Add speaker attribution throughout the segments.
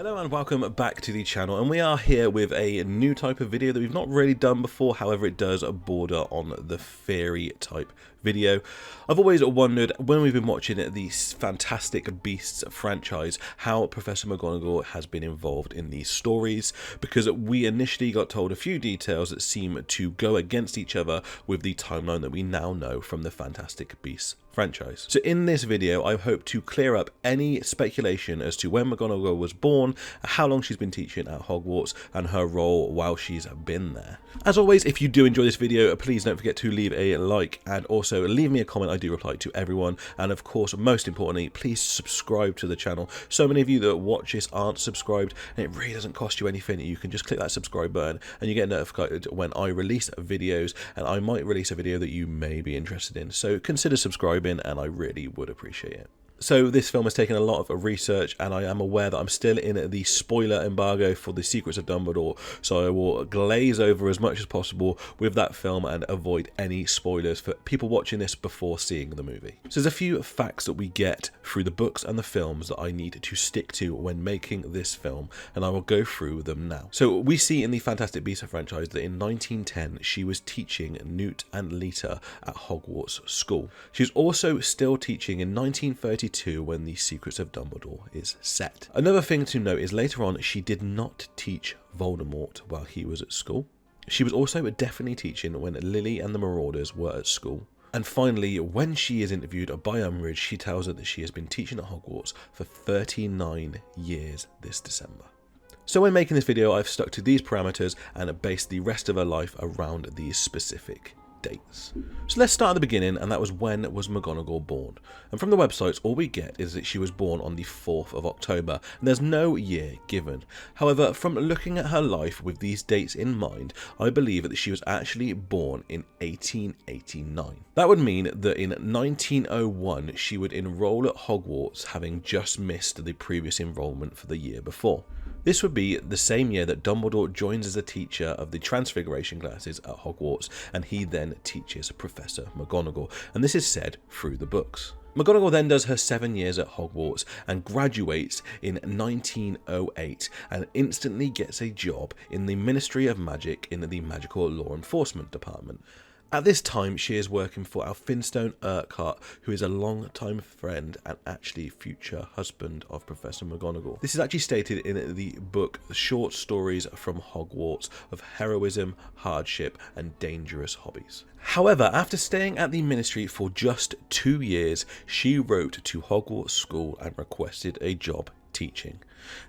Speaker 1: Hello and welcome back to the channel, and we are here with a new type of video that we've not really done before. However, it does border on the fairy type video. I've always wondered, when we've been watching the Fantastic Beasts franchise, how Professor McGonagall has been involved in these stories, because we initially got told a few details that seem to go against each other with the timeline that we now know from the Fantastic Beasts franchise. So in this video, I hope to clear up any speculation as to when McGonagall was born, how long she's been teaching at Hogwarts, and her role while she's been there. As always, if you do enjoy this video, please don't forget to leave a like and also leave me a comment. I do reply to everyone, and of course, most importantly, please subscribe to the channel. So many of you that watch this aren't subscribed, and it really doesn't cost you anything. You can just click that subscribe button and you get notified when I release videos, and I might release a video that you may be interested in. So consider subscribing, and I really would appreciate it. So this film has taken a lot of research, and I am aware that I'm still in the spoiler embargo for The Secrets of Dumbledore, so I will glaze over as much as possible with that film and avoid any spoilers for people watching this before seeing the movie. So there's a few facts that we get through the books and the films that I need to stick to when making this film, and I will go through them now. So we see in the Fantastic Beasts franchise that in 1910 she was teaching Newt and Leta at Hogwarts School. She was also still teaching in 1932 when The Secrets of Dumbledore is set. Another thing to note is later on she did not teach Voldemort while he was at school. She was also definitely teaching when Lily and the Marauders were at school. And finally, when she is interviewed by Umbridge, she tells her that she has been teaching at Hogwarts for 39 years this December. So when making this video, I've stuck to these parameters and based the rest of her life around these specific dates. So let's start at the beginning, and that was when was McGonagall born. And from the websites, all we get is that she was born on the 4th of October, and there's no year given. However, from looking at her life with these dates in mind, I believe that she was actually born in 1889. That would mean that in 1901 she would enroll at Hogwarts, having just missed the previous enrollment for the year before. This would be the same year that Dumbledore joins as a teacher of the Transfiguration classes at Hogwarts, and he then teaches Professor McGonagall, and this is said through the books. McGonagall then does her 7 years at Hogwarts and graduates in 1908 and instantly gets a job in the Ministry of Magic in the Magical Law Enforcement Department. At this time, she is working for Finstone Urquhart, who is a long-time friend and actually future husband of Professor McGonagall. This is actually stated in the book Short Stories from Hogwarts of Heroism, Hardship and Dangerous Hobbies. However, after staying at the ministry for just 2 years, she wrote to Hogwarts School and requested a job teaching.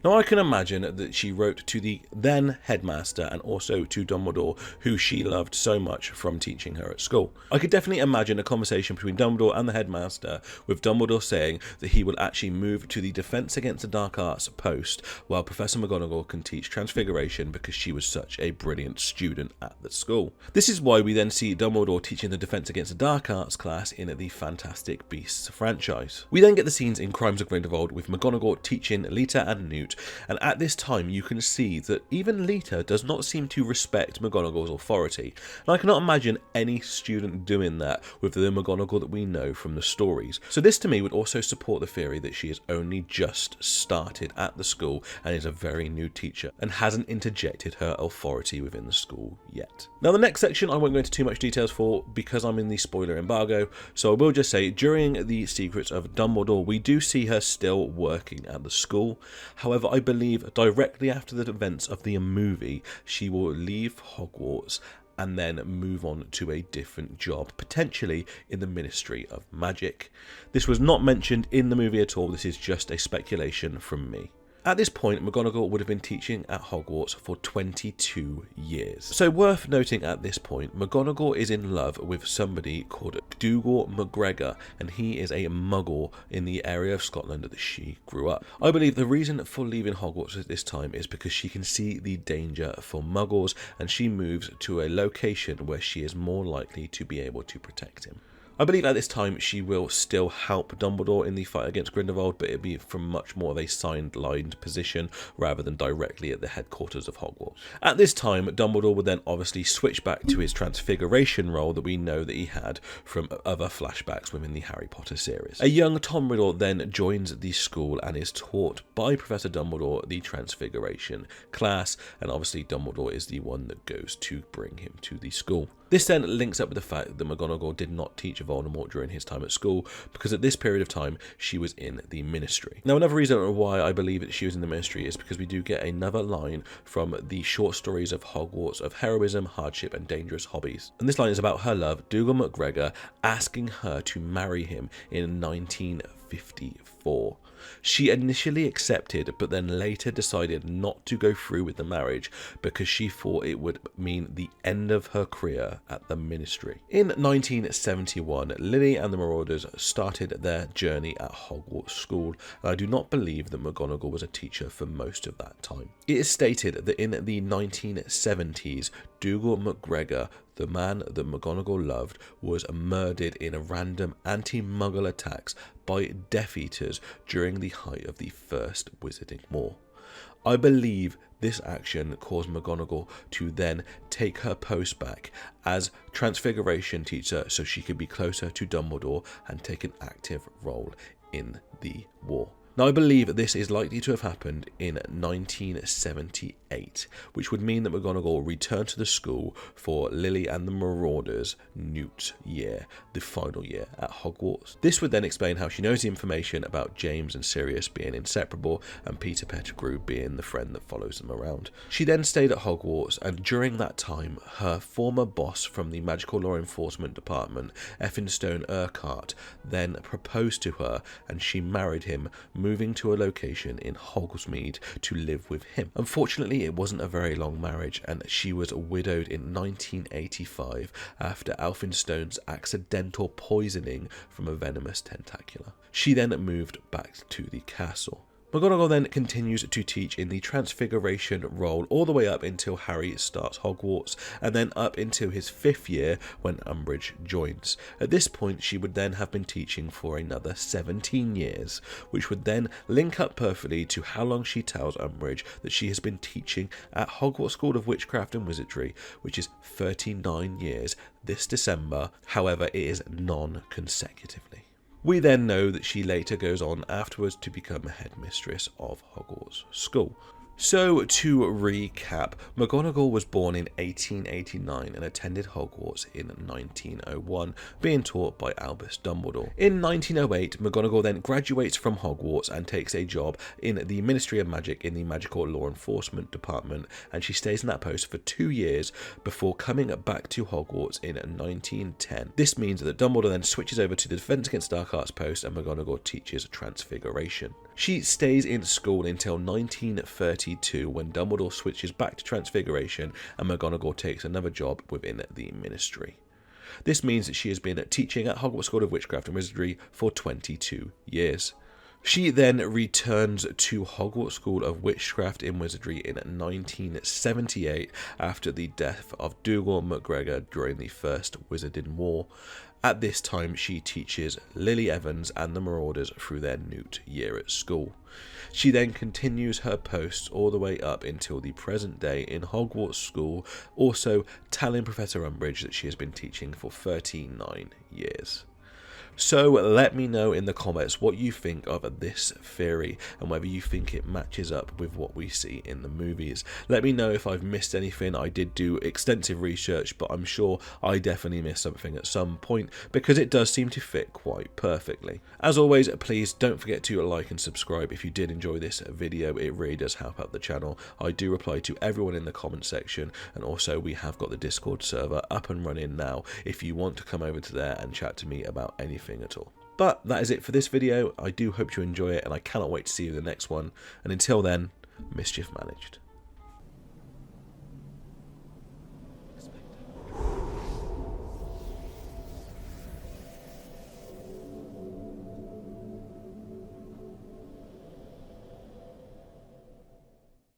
Speaker 1: Now I can imagine that she wrote to the then headmaster and also to Dumbledore, who she loved so much from teaching her at school. I could definitely imagine a conversation between Dumbledore and the headmaster, with Dumbledore saying that he will actually move to the Defense Against the Dark Arts post while Professor McGonagall can teach Transfiguration because she was such a brilliant student at the school. This is why we then see Dumbledore teaching the Defense Against the Dark Arts class in the Fantastic Beasts franchise. We then get the scenes in Crimes of Grindelwald with McGonagall teaching Leta and Newt, and at this time you can see that even Leta does not seem to respect McGonagall's authority, and I cannot imagine any student doing that with the McGonagall that we know from the stories. So this to me would also support the theory that she has only just started at the school and is a very new teacher and hasn't interjected her authority within the school yet. Now the next section I won't go into too much details for because I'm in the spoiler embargo, so I will just say during the Secrets of Dumbledore we do see her still working at the school. However, I believe directly after the events of the movie, she will leave Hogwarts and then move on to a different job, potentially in the Ministry of Magic. This was not mentioned in the movie at all, this is just a speculation from me. At this point, McGonagall would have been teaching at Hogwarts for 22 years. So worth noting at this point, McGonagall is in love with somebody called Dougal McGregor, and he is a muggle in the area of Scotland that she grew up. I believe the reason for leaving Hogwarts at this time is because she can see the danger for muggles, and she moves to a location where she is more likely to be able to protect him. I believe at this time she will still help Dumbledore in the fight against Grindelwald, but it'll be from much more of a sidelined position rather than directly at the headquarters of Hogwarts. At this time, Dumbledore would then obviously switch back to his transfiguration role that we know that he had from other flashbacks within the Harry Potter series. A young Tom Riddle then joins the school and is taught by Professor Dumbledore the transfiguration class, and obviously Dumbledore is the one that goes to bring him to the school. This then links up with the fact that McGonagall did not teach Voldemort during his time at school, because at this period of time she was in the Ministry. Now, another reason why I believe that she was in the Ministry is because we do get another line from the short stories of Hogwarts of heroism, hardship and dangerous hobbies. And this line is about her love, Dougal McGregor, asking her to marry him in 1954. She initially accepted, but then later decided not to go through with the marriage because she thought it would mean the end of her career at the Ministry. In 1971, Lily and the Marauders started their journey at Hogwarts School, and I do not believe that McGonagall was a teacher for most of that time. It is stated that in the 1970s, Dougal McGregor, the man that McGonagall loved, was murdered in a random anti-Muggle attacks by Death Eaters during the height of the First Wizarding War. I believe this action caused McGonagall to then take her post back as Transfiguration teacher so she could be closer to Dumbledore and take an active role in the war. Now, I believe this is likely to have happened in 1978, which would mean that McGonagall returned to the school for Lily and the Marauders' Newt year, the final year at Hogwarts. This would then explain how she knows the information about James and Sirius being inseparable and Peter Pettigrew being the friend that follows them around. She then stayed at Hogwarts, and during that time, her former boss from the Magical Law Enforcement Department, Elphinstone Urquhart, then proposed to her and she married him, moving to a location in Hogsmeade to live with him. Unfortunately, it wasn't a very long marriage, and she was widowed in 1985 after Elphinstone's accidental poisoning from a venomous tentacula. She then moved back to the castle. McGonagall then continues to teach in the Transfiguration role all the way up until Harry starts Hogwarts, and then up until his 5th year when Umbridge joins. At this point, she would then have been teaching for another 17 years, which would then link up perfectly to how long she tells Umbridge that she has been teaching at Hogwarts School of Witchcraft and Wizardry, which is 39 years this December. However, it is non-consecutively. We then know that she later goes on afterwards to become a headmistress of Hogwarts School. So, to recap, McGonagall was born in 1889 and attended Hogwarts in 1901, being taught by Albus Dumbledore. In 1908, McGonagall then graduates from Hogwarts and takes a job in the Ministry of Magic in the Magical Law Enforcement Department, and she stays in that post for 2 years before coming back to Hogwarts in 1910. This means that Dumbledore then switches over to the Defense Against Dark Arts post, and McGonagall teaches Transfiguration. She stays in school until 1932 when Dumbledore switches back to Transfiguration and McGonagall takes another job within the Ministry. This means that she has been teaching at Hogwarts School of Witchcraft and Wizardry for 22 years. She then returns to Hogwarts School of Witchcraft and Wizardry in 1978 after the death of Dougal McGregor during the First Wizarding War. At this time, she teaches Lily Evans and the Marauders through their Newt year at school. She then continues her posts all the way up until the present day in Hogwarts School, also telling Professor Umbridge that she has been teaching for 39 years. So let me know in the comments what you think of this theory and whether you think it matches up with what we see in the movies. Let me know if I've missed anything. I did do extensive research, but I'm sure I definitely missed something at some point because it does seem to fit quite perfectly. As always, please don't forget to like and subscribe if you did enjoy this video. It really does help out the channel. I do reply to everyone in the comment section, and also we have got the Discord server up and running now if you want to come over to there and chat to me about anything at all. But that is it for this video. I do hope you enjoy it, and I cannot wait to see you in the next one. And until then, mischief managed.